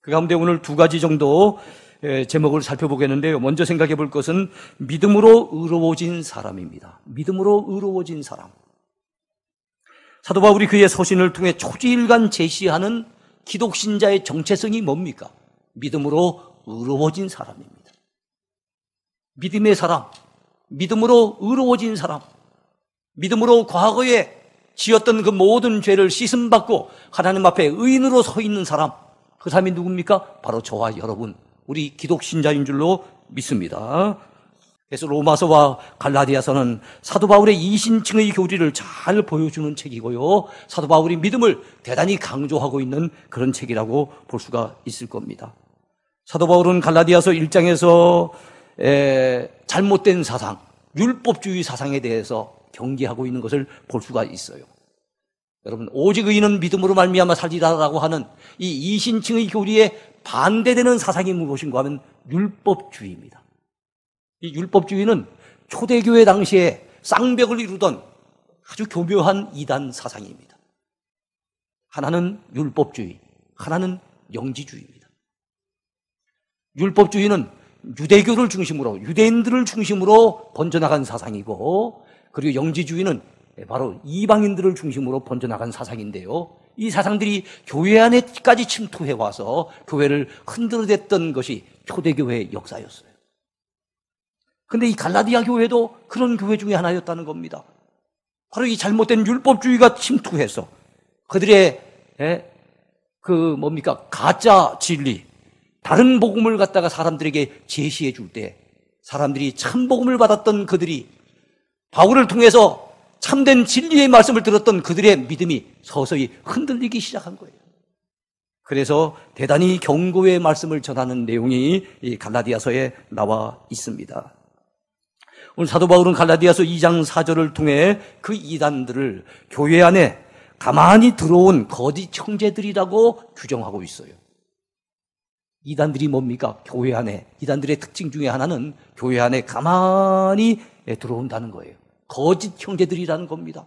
그 가운데 오늘 두 가지 정도 제목을 살펴보겠는데요. 먼저 생각해 볼 것은 믿음으로 의로워진 사람입니다. 믿음으로 의로워진 사람. 사도 바울이 그의 서신을 통해 초지일간 제시하는 기독신자의 정체성이 뭡니까? 믿음으로 의로워진 사람입니다. 믿음의 사람, 믿음으로 의로워진 사람, 믿음으로 과거에 지었던 그 모든 죄를 씻음받고 하나님 앞에 의인으로 서 있는 사람, 그 사람이 누굽니까? 바로 저와 여러분, 우리 기독신자인 줄로 믿습니다. 그래서 로마서와 갈라디아서는 사도 바울의 이신층의 교리를 잘 보여주는 책이고요, 사도 바울이 믿음을 대단히 강조하고 있는 그런 책이라고 볼 수가 있을 겁니다. 사도 바울은 갈라디아서 1장에서 잘못된 사상, 율법주의 사상에 대해서 경계하고 있는 것을 볼 수가 있어요. 여러분, 오직 의인은 믿음으로 말미암아 살리라라고 하는 이 이신층의 교리에 반대되는 사상이 무엇인가 하면 율법주의입니다. 이 율법주의는 초대교회 당시에 쌍벽을 이루던 아주 교묘한 이단 사상입니다. 하나는 율법주의, 하나는 영지주의입니다. 율법주의는 유대교를 중심으로, 유대인들을 중심으로 번져나간 사상이고, 그리고 영지주의는 바로 이방인들을 중심으로 번져나간 사상인데요, 이 사상들이 교회 안에까지 침투해와서 교회를 흔들어댔던 것이 초대교회의 역사였어요. 그런데 이 갈라디아 교회도 그런 교회 중에 하나였다는 겁니다. 바로 이 잘못된 율법주의가 침투해서 그들의 가짜 진리, 다른 복음을 갖다가 사람들에게 제시해 줄 때 사람들이 참 복음을 받았던 그들이, 바울을 통해서 참된 진리의 말씀을 들었던 그들의 믿음이 서서히 흔들리기 시작한 거예요. 그래서 대단히 경고의 말씀을 전하는 내용이 이 갈라디아서에 나와 있습니다. 오늘 사도 바울은 갈라디아서 2장 4절을 통해 그 이단들을 교회 안에 가만히 들어온 거짓 형제들이라고 규정하고 있어요. 이단들이 뭡니까? 교회 안에, 이단들의 특징 중에 하나는 교회 안에 가만히 들어온다는 거예요. 거짓 형제들이라는 겁니다.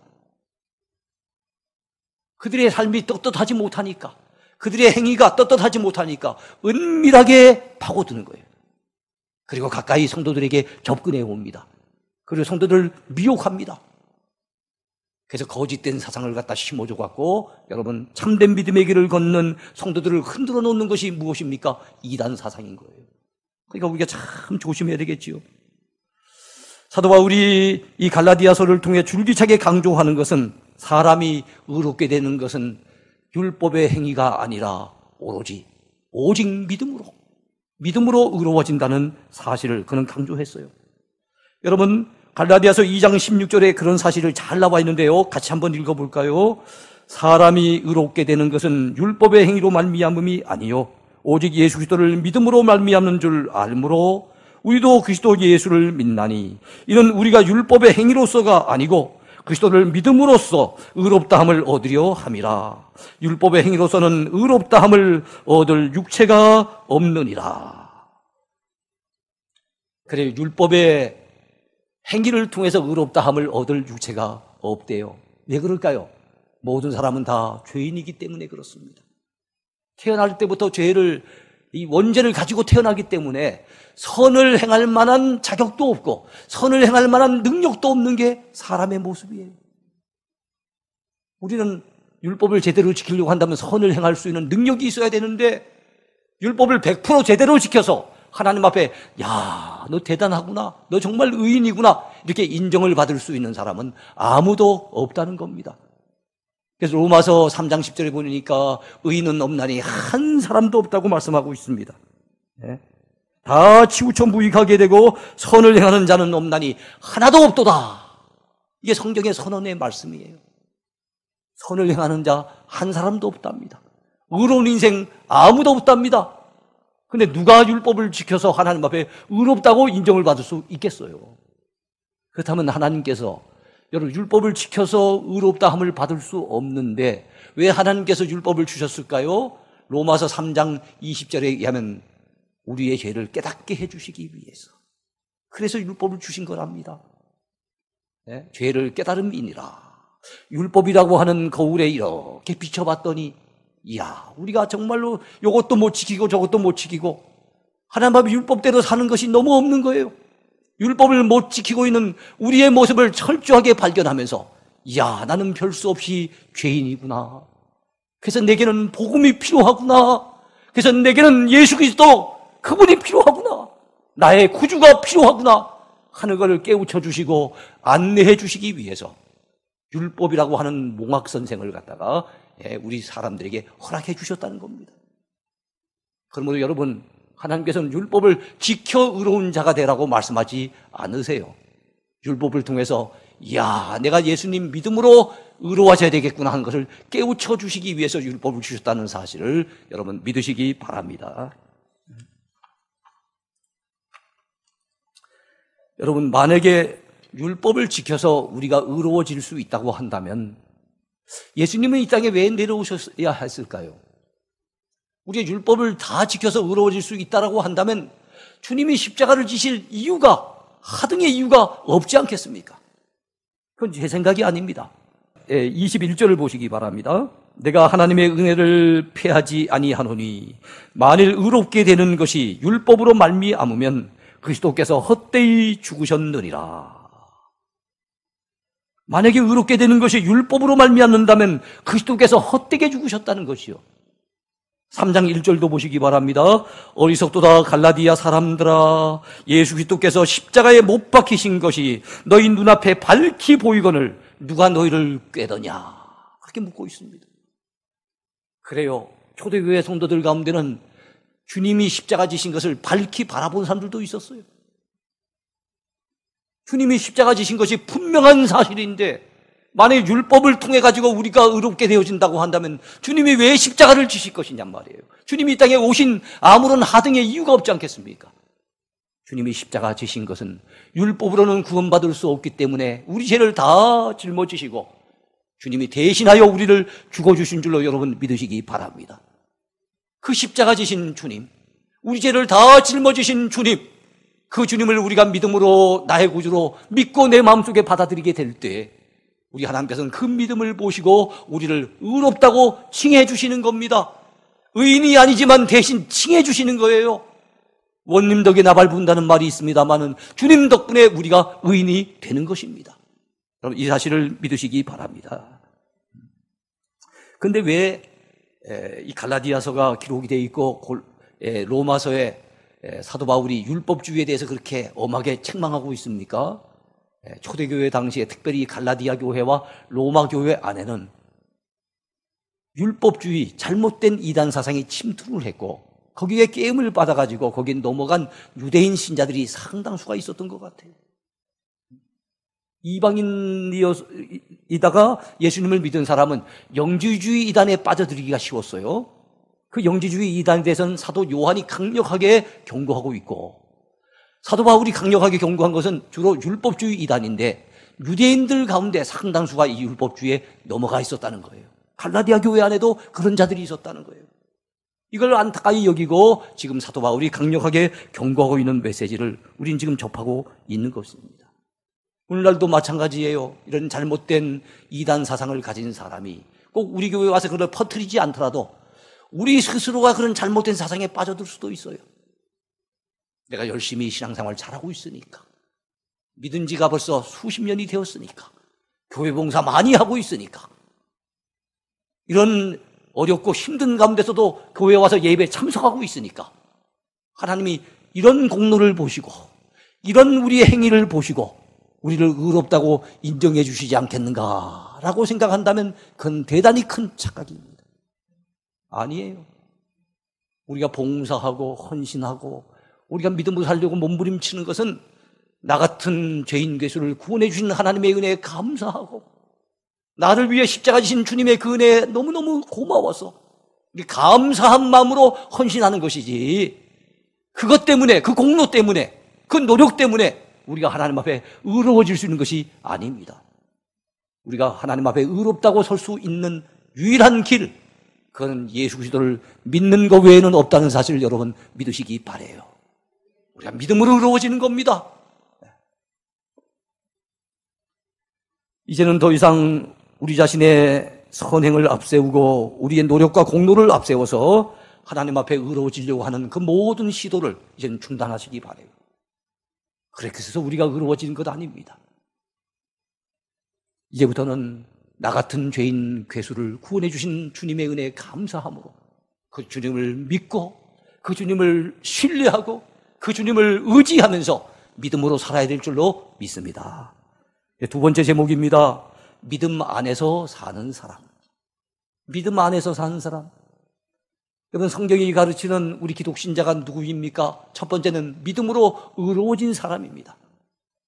그들의 삶이 떳떳하지 못하니까, 그들의 행위가 떳떳하지 못하니까 은밀하게 파고드는 거예요. 그리고 가까이 성도들에게 접근해 옵니다. 그리고 성도들을 미혹합니다. 그래서 거짓된 사상을 갖다 심어줘 갖고, 여러분, 참된 믿음의 길을 걷는 성도들을 흔들어 놓는 것이 무엇입니까? 이단 사상인 거예요. 그러니까 우리가 참 조심해야 되겠지요. 사도 바울이 이 갈라디아서를 통해 줄기차게 강조하는 것은, 사람이 의롭게 되는 것은 율법의 행위가 아니라 오직 믿음으로 의로워진다는 사실을 그는 강조했어요. 여러분, 갈라디아서 2장 16절에 그런 사실을 잘 나와 있는데요, 같이 한번 읽어볼까요? 사람이 의롭게 되는 것은 율법의 행위로 말미암음이 아니요 오직 예수 그리스도를 믿음으로 말미암는 줄 알므로 우리도 그리스도 예수를 믿나니 이는 우리가 율법의 행위로서가 아니고 그리스도를 믿음으로써 의롭다함을 얻으려 함이라. 율법의 행위로서는 의롭다함을 얻을 육체가 없느니라. 그래요, 율법의 행위를 통해서 의롭다함을 얻을 육체가 없대요. 왜 그럴까요? 모든 사람은 다 죄인이기 때문에 그렇습니다. 태어날 때부터 이 원죄를 가지고 태어나기 때문에 선을 행할 만한 자격도 없고 선을 행할 만한 능력도 없는 게 사람의 모습이에요. 우리는 율법을 제대로 지키려고 한다면 선을 행할 수 있는 능력이 있어야 되는데, 율법을 100% 제대로 지켜서 하나님 앞에 야, 너 대단하구나, 너 정말 의인이구나 이렇게 인정을 받을 수 있는 사람은 아무도 없다는 겁니다. 그래서 로마서 3장 10절에 보니까 의인은 없나니 한 사람도 없다고 말씀하고 있습니다. 네? 다 치우쳐 무익하게 되고 선을 행하는 자는 없나니 하나도 없도다. 이게 성경의 선언의 말씀이에요. 선을 행하는 자 한 사람도 없답니다. 의로운 인생 아무도 없답니다. 근데 누가 율법을 지켜서 하나님 앞에 의롭다고 인정을 받을 수 있겠어요? 그렇다면 하나님께서, 여러분, 율법을 지켜서 의롭다함을 받을 수 없는데 왜 하나님께서 율법을 주셨을까요? 로마서 3장 20절에 의하면 우리의 죄를 깨닫게 해주시기 위해서. 그래서 율법을 주신 거랍니다. 네? 죄를 깨달음이니라. 율법이라고 하는 거울에 이렇게 비춰봤더니 이야, 우리가 정말로 이것도 못 지키고 저것도 못 지키고 하나님 앞에 율법대로 사는 것이 너무 없는 거예요. 율법을 못 지키고 있는 우리의 모습을 철저하게 발견하면서 이야, 나는 별 수 없이 죄인이구나. 그래서 내게는 복음이 필요하구나. 그래서 내게는 예수 그리스도 그분이 필요하구나. 나의 구주가 필요하구나 하는 것을 깨우쳐 주시고 안내해 주시기 위해서 율법이라고 하는 몽학선생을 갖다가 우리 사람들에게 허락해 주셨다는 겁니다. 그러므로 여러분, 하나님께서는 율법을 지켜 의로운 자가 되라고 말씀하지 않으세요. 율법을 통해서 이야, 내가 예수님 믿음으로 의로워져야 되겠구나 하는 것을 깨우쳐 주시기 위해서 율법을 주셨다는 사실을 여러분 믿으시기 바랍니다. 여러분, 만약에 율법을 지켜서 우리가 의로워질 수 있다고 한다면 예수님은 이 땅에 왜 내려오셨어야 했을까요? 우리가 율법을 다 지켜서 의로워질 수 있다고 한다면 주님이 십자가를 지실 이유가, 하등의 이유가 없지 않겠습니까? 그건 제 생각이 아닙니다. 21절을 보시기 바랍니다. 내가 하나님의 은혜를 패하지 아니하노니 만일 의롭게 되는 것이 율법으로 말미암으면 그리스도께서 헛되이 죽으셨느니라. 만약에 의롭게 되는 것이 율법으로 말미암는다면 그리스도께서 헛되게 죽으셨다는 것이요. 3장 1절도 보시기 바랍니다. 어리석도다 갈라디아 사람들아, 예수 그리스도께서 십자가에 못 박히신 것이 너희 눈앞에 밝히 보이거늘 누가 너희를 꾀더냐, 그렇게 묻고 있습니다. 그래요, 초대교회 성도들 가운데는 주님이 십자가 지신 것을 밝히 바라본 사람들도 있었어요. 주님이 십자가 지신 것이 분명한 사실인데 만약 율법을 통해 가지고 우리가 의롭게 되어진다고 한다면 주님이 왜 십자가를 지실 것이냔 말이에요. 주님이 이 땅에 오신 아무런 하등의 이유가 없지 않겠습니까? 주님이 십자가 지신 것은 율법으로는 구원받을 수 없기 때문에 우리 죄를 다 짊어지시고 주님이 대신하여 우리를 죽어주신 줄로 여러분 믿으시기 바랍니다. 그 십자가 지신 주님, 우리 죄를 다 짊어지신 주님, 그 주님을 우리가 믿음으로 나의 구주로 믿고 내 마음속에 받아들이게 될 때 우리 하나님께서는 그 믿음을 보시고 우리를 의롭다고 칭해 주시는 겁니다. 의인이 아니지만 대신 칭해 주시는 거예요. 원님 덕에 나발 분다는 말이 있습니다만은 주님 덕분에 우리가 의인이 되는 것입니다. 여러분, 이 사실을 믿으시기 바랍니다. 근데 왜 이 갈라디아서가 기록이 되어 있고 로마서에 사도 바울이 율법주의에 대해서 그렇게 엄하게 책망하고 있습니까? 초대교회 당시에 특별히 갈라디아 교회와 로마 교회 안에는 율법주의, 잘못된 이단 사상이 침투를 했고 거기에 깨임을 받아가지고 거기에 넘어간 유대인 신자들이 상당수가 있었던 것 같아요. 이방인이다가 예수님을 믿은 사람은 영지주의 이단에 빠져들기가 쉬웠어요. 그 영지주의 이단에 대해서는 사도 요한이 강력하게 경고하고 있고 사도 바울이 강력하게 경고한 것은 주로 율법주의 이단인데 유대인들 가운데 상당수가 이 율법주의에 넘어가 있었다는 거예요. 갈라디아 교회 안에도 그런 자들이 있었다는 거예요. 이걸 안타까이 여기고 지금 사도 바울이 강력하게 경고하고 있는 메시지를 우리는 지금 접하고 있는 것입니다. 오늘날도 마찬가지예요. 이런 잘못된 이단 사상을 가진 사람이 꼭 우리 교회에 와서 그걸 퍼뜨리지 않더라도 우리 스스로가 그런 잘못된 사상에 빠져들 수도 있어요. 내가 열심히 신앙생활 잘하고 있으니까, 믿은 지가 벌써 수십 년이 되었으니까, 교회 봉사 많이 하고 있으니까, 이런 어렵고 힘든 가운데서도 교회에 와서 예배에 참석하고 있으니까 하나님이 이런 공로를 보시고 이런 우리의 행위를 보시고 우리를 의롭다고 인정해 주시지 않겠는가라고 생각한다면 그건 대단히 큰 착각입니다. 아니에요. 우리가 봉사하고 헌신하고 우리가 믿음으로 살려고 몸부림치는 것은 나 같은 죄인 괴수를 구원해 주신 하나님의 은혜에 감사하고 나를 위해 십자가 지신 주님의 그 은혜에 너무너무 고마워서 감사한 마음으로 헌신하는 것이지 그것 때문에, 그 공로 때문에, 그 노력 때문에 우리가 하나님 앞에 의로워질 수 있는 것이 아닙니다. 우리가 하나님 앞에 의롭다고 설 수 있는 유일한 길, 그건 예수 그리스도를 믿는 것 외에는 없다는 사실을 여러분 믿으시기 바라요. 우리가 믿음으로 의로워지는 겁니다. 이제는 더 이상 우리 자신의 선행을 앞세우고 우리의 노력과 공로를 앞세워서 하나님 앞에 의로워지려고 하는 그 모든 시도를 이제는 중단하시기 바라요. 그래서 우리가 의로워지는 것 아닙니다. 이제부터는 나 같은 죄인 괴수를 구원해 주신 주님의 은혜에 감사함으로 그 주님을 믿고 그 주님을 신뢰하고 그 주님을 의지하면서 믿음으로 살아야 될 줄로 믿습니다. 두 번째 제목입니다. 믿음 안에서 사는 사람. 믿음 안에서 사는 사람. 여러분, 성경이 가르치는 우리 기독신자가 누구입니까? 첫 번째는 믿음으로 의로워진 사람입니다.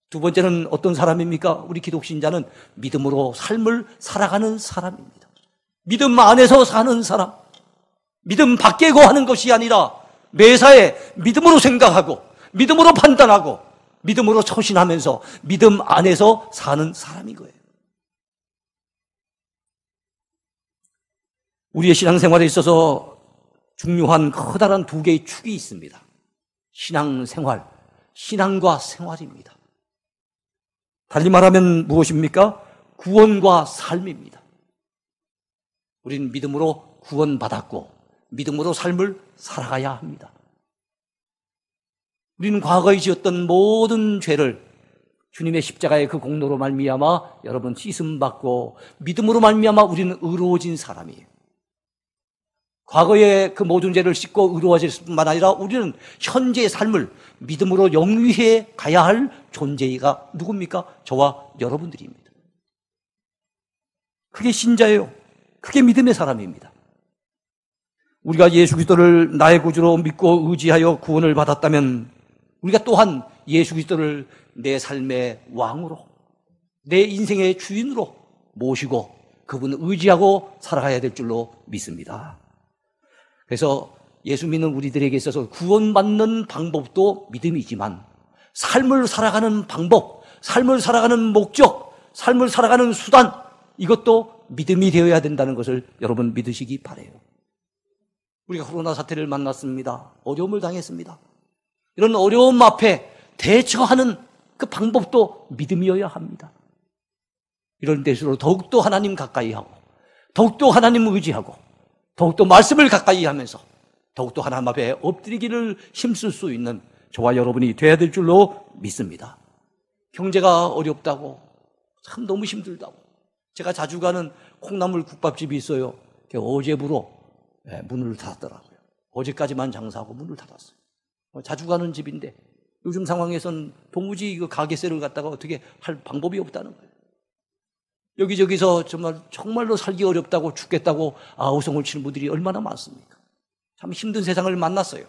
두 번째는 어떤 사람입니까? 우리 기독신자는 믿음으로 삶을 살아가는 사람입니다. 믿음 안에서 사는 사람. 믿음 밖에 거하는 것이 아니라 매사에 믿음으로 생각하고 믿음으로 판단하고 믿음으로 처신하면서 믿음 안에서 사는 사람인 거예요. 우리의 신앙생활에 있어서 중요한 커다란 두 개의 축이 있습니다. 신앙생활, 신앙과 생활입니다. 달리 말하면 무엇입니까? 구원과 삶입니다. 우리는 믿음으로 구원받았고 믿음으로 삶을 살아가야 합니다. 우리는 과거에 지었던 모든 죄를 주님의 십자가의 그 공로로 말미암아 여러분 씻음받고 믿음으로 말미암아 우리는 의로워진 사람이에요. 과거의 그 모든 죄를 씻고 의로워질 뿐만 아니라 우리는 현재의 삶을 믿음으로 영위해 가야 할 존재가 누굽니까? 저와 여러분들입니다. 그게 신자예요. 그게 믿음의 사람입니다. 우리가 예수 그리스도를 나의 구주로 믿고 의지하여 구원을 받았다면 우리가 또한 예수 그리스도를 내 삶의 왕으로, 내 인생의 주인으로 모시고 그분을 의지하고 살아가야 될 줄로 믿습니다. 그래서 예수 믿는 우리들에게 있어서 구원받는 방법도 믿음이지만 삶을 살아가는 방법, 삶을 살아가는 목적, 삶을 살아가는 수단, 이것도 믿음이 되어야 된다는 것을 여러분 믿으시기 바라요. 우리가 코로나 사태를 만났습니다. 어려움을 당했습니다. 이런 어려움 앞에 대처하는 그 방법도 믿음이어야 합니다. 이런 데서로 더욱더 하나님 가까이 하고 더욱더 하나님 의지하고 더욱더 말씀을 가까이 하면서 더욱더 하나님 앞에 엎드리기를 힘쓸 수 있는 저와 여러분이 돼야 될 줄로 믿습니다. 경제가 어렵다고 참 너무 힘들다고 제가 자주 가는 콩나물 국밥집이 있어요. 어제부로 문을 닫았더라고요. 어제까지만 장사하고 문을 닫았어요. 자주 가는 집인데 요즘 상황에선 도무지 그 가게세를 갖다가 어떻게 할 방법이 없다는 거예요. 여기저기서 정말로 살기 어렵다고 죽겠다고 아우성을 치는 분들이 얼마나 많습니까? 참 힘든 세상을 만났어요.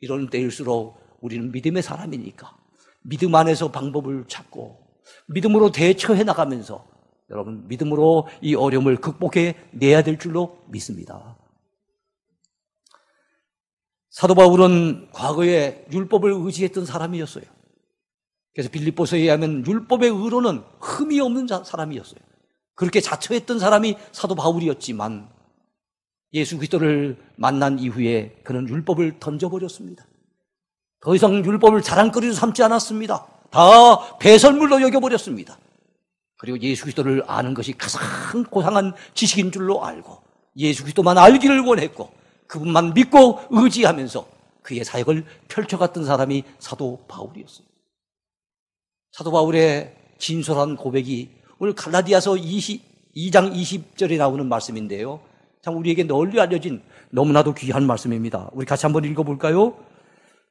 이런 때일수록 우리는 믿음의 사람이니까 믿음 안에서 방법을 찾고 믿음으로 대처해 나가면서 여러분 믿음으로 이 어려움을 극복해 내야 될 줄로 믿습니다. 사도 바울은 과거에 율법을 의지했던 사람이었어요. 그래서 빌립보서에 의하면 율법의 의로는 흠이 없는 사람이었어요. 그렇게 자처했던 사람이 사도 바울이었지만 예수 그리스도를 만난 이후에 그는 율법을 던져버렸습니다. 더 이상 율법을 자랑거리로 삼지 않았습니다. 다 배설물로 여겨버렸습니다. 그리고 예수 그리스도를 아는 것이 가장 고상한 지식인 줄로 알고 예수 그리스도만 알기를 원했고 그분만 믿고 의지하면서 그의 사역을 펼쳐갔던 사람이 사도 바울이었어요. 사도 바울의 진솔한 고백이 오늘 갈라디아서 2장 20절에 나오는 말씀인데요. 참 우리에게 널리 알려진 너무나도 귀한 말씀입니다. 우리 같이 한번 읽어볼까요?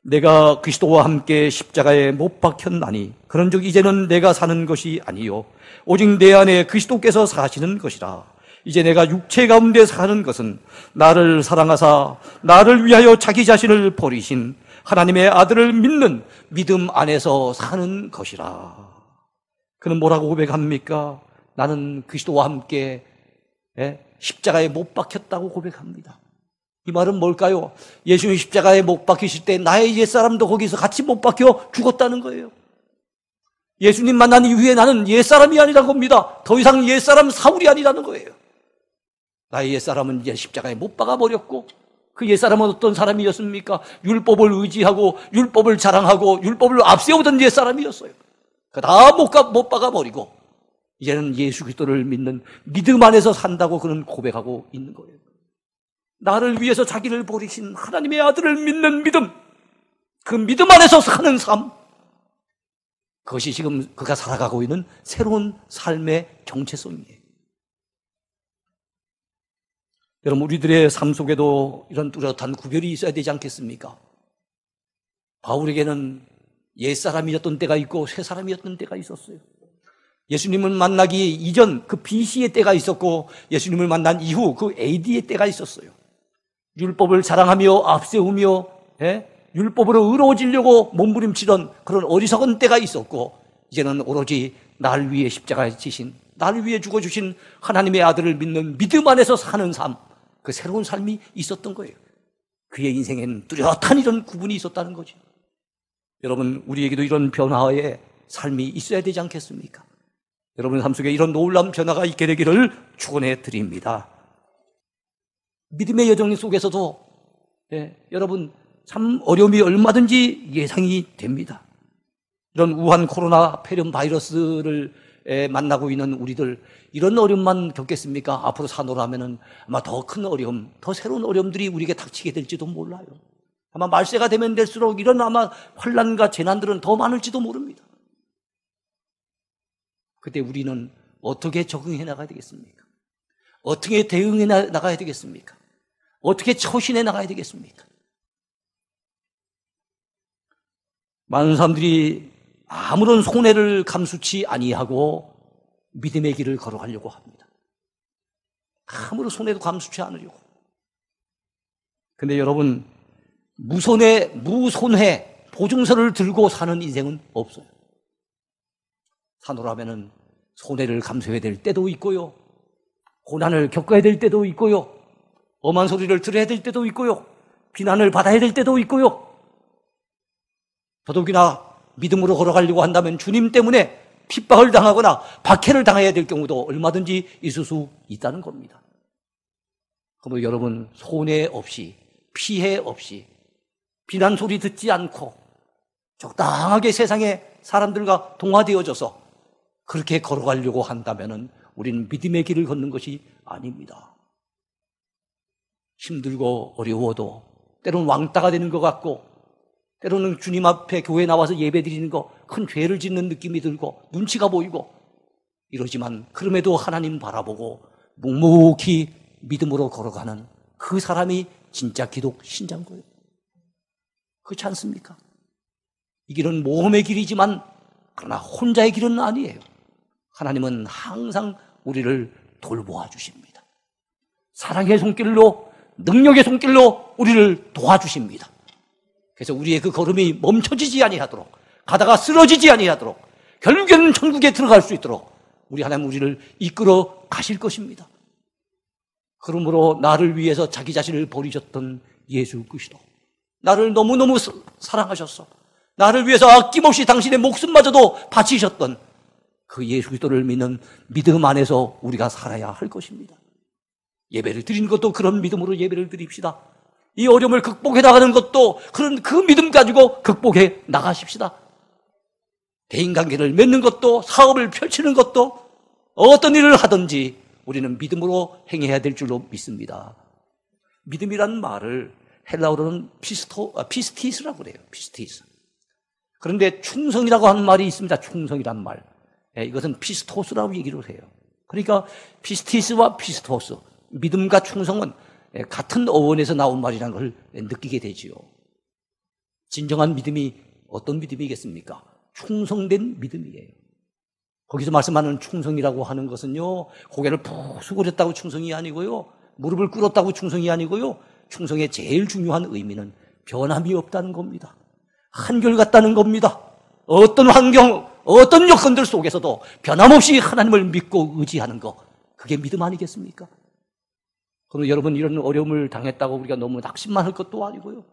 내가 그리스도와 함께 십자가에 못 박혔나니 그런즉 이제는 내가 사는 것이 아니요 오직 내 안에 그리스도께서 사시는 것이라. 이제 내가 육체 가운데 사는 것은 나를 사랑하사 나를 위하여 자기 자신을 버리신 하나님의 아들을 믿는 믿음 안에서 사는 것이라. 그는 뭐라고 고백합니까? 나는 그리스도와 함께 십자가에 못 박혔다고 고백합니다. 이 말은 뭘까요? 예수님 십자가에 못 박히실 때 나의 옛사람도 거기서 같이 못 박혀 죽었다는 거예요. 예수님 만난 이후에 나는 옛사람이 아니라는 겁니다. 더 이상 옛사람 사울이 아니라는 거예요. 나의 옛사람은 이제 십자가에 못 박아버렸고 그 옛사람은 어떤 사람이었습니까? 율법을 의지하고 율법을 자랑하고 율법을 앞세우던 옛사람이었어요. 다 못 박아버리고 이제는 예수 그리스도를 믿는 믿음 안에서 산다고 그는 고백하고 있는 거예요. 나를 위해서 자기를 버리신 하나님의 아들을 믿는 믿음, 그 믿음 안에서 사는 삶, 그것이 지금 그가 살아가고 있는 새로운 삶의 정체성이에요. 여러분, 우리들의 삶 속에도 이런 뚜렷한 구별이 있어야 되지 않겠습니까? 바울에게는 옛사람이었던 때가 있고 새사람이었던 때가 있었어요. 예수님을 만나기 이전 그 BC의 때가 있었고 예수님을 만난 이후 그 AD의 때가 있었어요. 율법을 자랑하며 앞세우며 율법으로 의로워지려고 몸부림치던 그런 어리석은 때가 있었고, 이제는 오로지 나를 위해 십자가에 지신, 나를 위해 죽어주신 하나님의 아들을 믿는 믿음 안에서 사는 삶, 그 새로운 삶이 있었던 거예요. 그의 인생에는 뚜렷한 이런 구분이 있었다는 거죠. 여러분, 우리에게도 이런 변화의 삶이 있어야 되지 않겠습니까? 여러분 삶 속에 이런 놀라운 변화가 있게 되기를 축원해 드립니다. 믿음의 여정 속에서도 여러분 참 어려움이 얼마든지 예상이 됩니다. 이런 우한 코로나 폐렴 바이러스를 만나고 있는 우리들, 이런 어려움만 겪겠습니까? 앞으로 사노라면은 아마 더 큰 어려움, 더 새로운 어려움들이 우리에게 닥치게 될지도 몰라요. 아마 말세가 되면 될수록 이런 아마 환난과 재난들은 더 많을지도 모릅니다. 그때 우리는 어떻게 적응해 나가야 되겠습니까? 어떻게 대응해 나가야 되겠습니까? 어떻게 처신해 나가야 되겠습니까? 많은 사람들이 아무런 손해를 감수치 아니하고 믿음의 길을 걸어가려고 합니다. 아무런 손해도 감수치 않으려고. 근데 여러분, 무손해 보증서를 들고 사는 인생은 없어요. 사노라면은 손해를 감수해야 될 때도 있고요, 고난을 겪어야 될 때도 있고요, 엄한 소리를 들어야 될 때도 있고요, 비난을 받아야 될 때도 있고요. 더더욱이나 믿음으로 걸어가려고 한다면 주님 때문에 핍박을 당하거나 박해를 당해야 될 경우도 얼마든지 있을 수 있다는 겁니다. 그러므로 여러분, 손해 없이, 피해 없이, 비난 소리 듣지 않고 적당하게 세상의 사람들과 동화되어져서 그렇게 걸어가려고 한다면 우리는 믿음의 길을 걷는 것이 아닙니다. 힘들고 어려워도 때로는 왕따가 되는 것 같고, 때로는 주님 앞에 교회에 나와서 예배드리는 거 큰 죄를 짓는 느낌이 들고 눈치가 보이고 이러지만, 그럼에도 하나님 바라보고 묵묵히 믿음으로 걸어가는 그 사람이 진짜 기독 신자인 거예요. 그렇지 않습니까? 이 길은 모험의 길이지만 그러나 혼자의 길은 아니에요. 하나님은 항상 우리를 돌보아 주십니다. 사랑의 손길로, 능력의 손길로 우리를 도와주십니다. 그래서 우리의 그 걸음이 멈춰지지 아니하도록, 가다가 쓰러지지 아니하도록, 결국에는 천국에 들어갈 수 있도록 우리 하나님 우리를 이끌어 가실 것입니다. 그러므로 나를 위해서 자기 자신을 버리셨던 예수 그리스도, 나를 너무너무 사랑하셨어, 나를 위해서 아낌없이 당신의 목숨마저도 바치셨던 그 예수 그리스도를 믿는 믿음 안에서 우리가 살아야 할 것입니다. 예배를 드리는 것도 그런 믿음으로 예배를 드립시다. 이 어려움을 극복해 나가는 것도 그런 그 믿음 가지고 극복해 나가십시다. 대인관계를 맺는 것도, 사업을 펼치는 것도, 어떤 일을 하든지 우리는 믿음으로 행해야 될 줄로 믿습니다. 믿음이라는 말을 헬라어로는 피스티스라고 그래요. 피스티스. 그런데 충성이라고 하는 말이 있습니다. 충성이란 말. 이것은 피스토스라고 얘기를 해요. 그러니까 피스티스와 피스토스, 믿음과 충성은 같은 어원에서 나온 말이라는 걸 느끼게 되지요. 진정한 믿음이 어떤 믿음이겠습니까? 충성된 믿음이에요. 거기서 말씀하는 충성이라고 하는 것은요, 고개를 푹 숙였다고 충성이 아니고요, 무릎을 꿇었다고 충성이 아니고요, 충성의 제일 중요한 의미는 변함이 없다는 겁니다. 한결같다는 겁니다. 어떤 환경, 어떤 여건들 속에서도 변함없이 하나님을 믿고 의지하는 것, 그게 믿음 아니겠습니까? 그럼 여러분, 이런 어려움을 당했다고 우리가 너무 낙심만 할 것도 아니고요,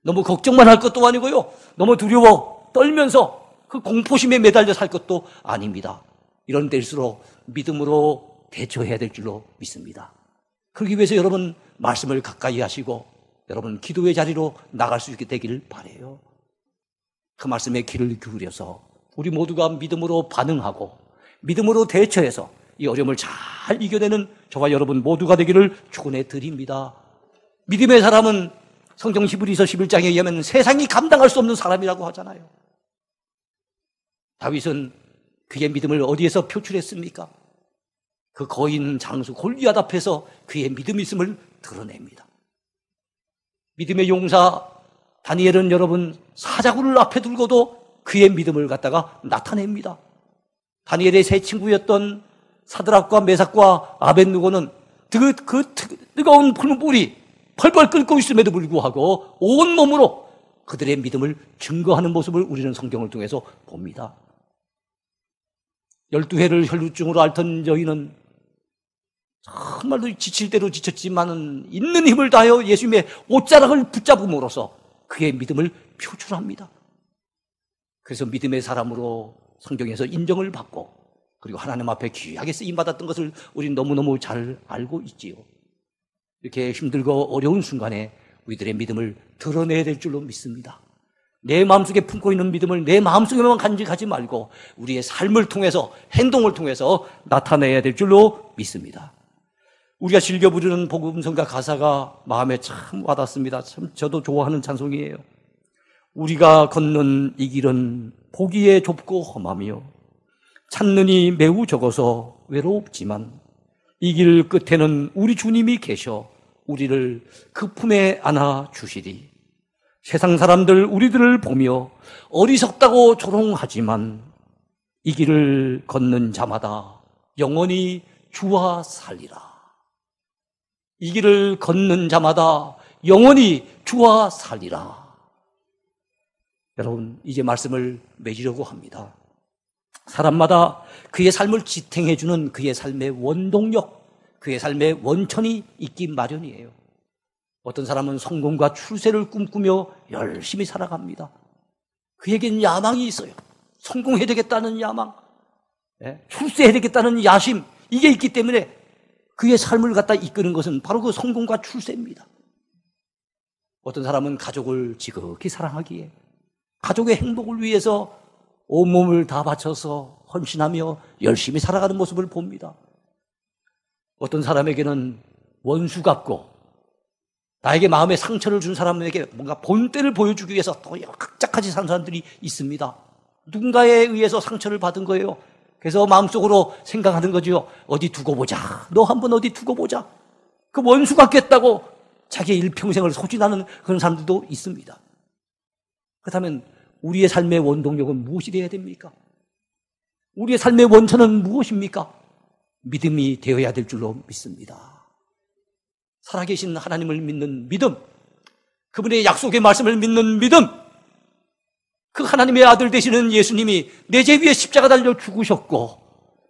너무 걱정만 할 것도 아니고요, 너무 두려워 떨면서 그 공포심에 매달려 살 것도 아닙니다. 이런 때일수록 믿음으로 대처해야 될 줄로 믿습니다. 그러기 위해서 여러분 말씀을 가까이 하시고 여러분 기도의 자리로 나갈 수 있게 되기를 바라요. 그 말씀에 귀를 기울여서 우리 모두가 믿음으로 반응하고 믿음으로 대처해서 이 어려움을 잘 이겨내는 저와 여러분 모두가 되기를 축원해 드립니다. 믿음의 사람은 성경 히브리서 11장에 의하면 세상이 감당할 수 없는 사람이라고 하잖아요. 다윗은 그의 믿음을 어디에서 표출했습니까? 그 거인 장수 골리앗 앞에서 그의 믿음이 있음을 드러냅니다. 믿음의 용사 다니엘은 여러분 사자굴을 앞에 두고도 그의 믿음을 갖다가 나타냅니다. 다니엘의 세 친구였던 사드락과 메삭과 아벳느고는 그 뜨거운 불이 펄펄 끓고 있음에도 불구하고 온몸으로 그들의 믿음을 증거하는 모습을 우리는 성경을 통해서 봅니다. 12회를 혈루증으로 앓던 저희는 정말로 지칠 대로 지쳤지만은 있는 힘을 다하여 예수님의 옷자락을 붙잡음으로써 그의 믿음을 표출합니다. 그래서 믿음의 사람으로 성경에서 인정을 받고 그리고 하나님 앞에 귀하게 쓰임받았던 것을 우리는 너무너무 잘 알고 있지요. 이렇게 힘들고 어려운 순간에 우리들의 믿음을 드러내야 될 줄로 믿습니다. 내 마음속에 품고 있는 믿음을 내 마음속에만 간직하지 말고 우리의 삶을 통해서 행동을 통해서 나타내야 될 줄로 믿습니다. 우리가 즐겨 부르는 복음성가 가사가 마음에 참 와닿습니다. 참 저도 좋아하는 찬송이에요. 우리가 걷는 이 길은 보기에 좁고 험하며 찾는 이 매우 적어서 외롭지만 이 길 끝에는 우리 주님이 계셔 우리를 그 품에 안아 주시리. 세상 사람들 우리들을 보며 어리석다고 조롱하지만 이 길을 걷는 자마다 영원히 주와 살리라. 이 길을 걷는 자마다 영원히 주와 살리라. 여러분, 이제 말씀을 맺으려고 합니다. 사람마다 그의 삶을 지탱해주는 그의 삶의 원동력, 그의 삶의 원천이 있기 마련이에요. 어떤 사람은 성공과 출세를 꿈꾸며 열심히 살아갑니다. 그에겐 야망이 있어요. 성공해야 되겠다는 야망, 출세해야 되겠다는 야심, 이게 있기 때문에 그의 삶을 갖다 이끄는 것은 바로 그 성공과 출세입니다. 어떤 사람은 가족을 지극히 사랑하기에 가족의 행복을 위해서 온몸을 다 바쳐서 헌신하며 열심히 살아가는 모습을 봅니다. 어떤 사람에게는 원수 같고 나에게 마음에 상처를 준 사람에게 뭔가 본때를 보여주기 위해서 더 각자같이 사는 사람들이 있습니다. 누군가에 의해서 상처를 받은 거예요. 그래서 마음속으로 생각하는 거죠. 어디 두고 보자. 너 한번 어디 두고 보자. 그 원수 같겠다고 자기의 일평생을 소진하는 그런 사람들도 있습니다. 그렇다면 우리의 삶의 원동력은 무엇이 되어야 됩니까? 우리의 삶의 원천은 무엇입니까? 믿음이 되어야 될 줄로 믿습니다. 살아계신 하나님을 믿는 믿음, 그분의 약속의 말씀을 믿는 믿음, 그 하나님의 아들 되시는 예수님이 내 죄 위에 십자가 달려 죽으셨고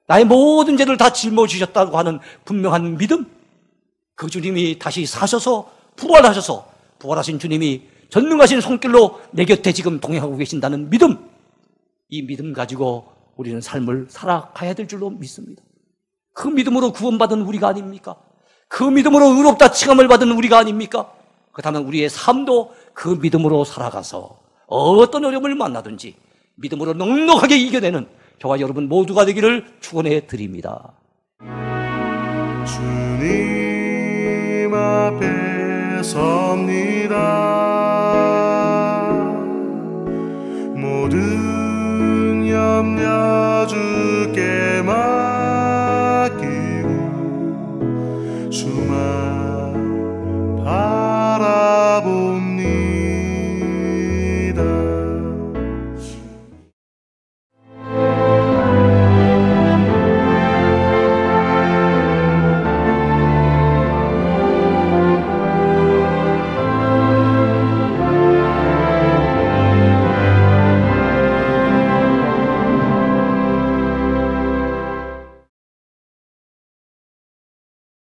나의 모든 죄를 다 짊어지셨다고 하는 분명한 믿음, 그 주님이 다시 사셔서 부활하셔서 부활하신 주님이 전능하신 손길로 내 곁에 지금 동행하고 계신다는 믿음, 이 믿음 가지고 우리는 삶을 살아가야 될 줄로 믿습니다. 그 믿음으로 구원받은 우리가 아닙니까? 그 믿음으로 의롭다 칭함을 받은 우리가 아닙니까? 그렇다면 우리의 삶도 그 믿음으로 살아가서 어떤 어려움을 만나든지 믿음으로 넉넉하게 이겨내는 저와 여러분 모두가 되기를 축원해 드립니다. 주님 앞에 섭니다.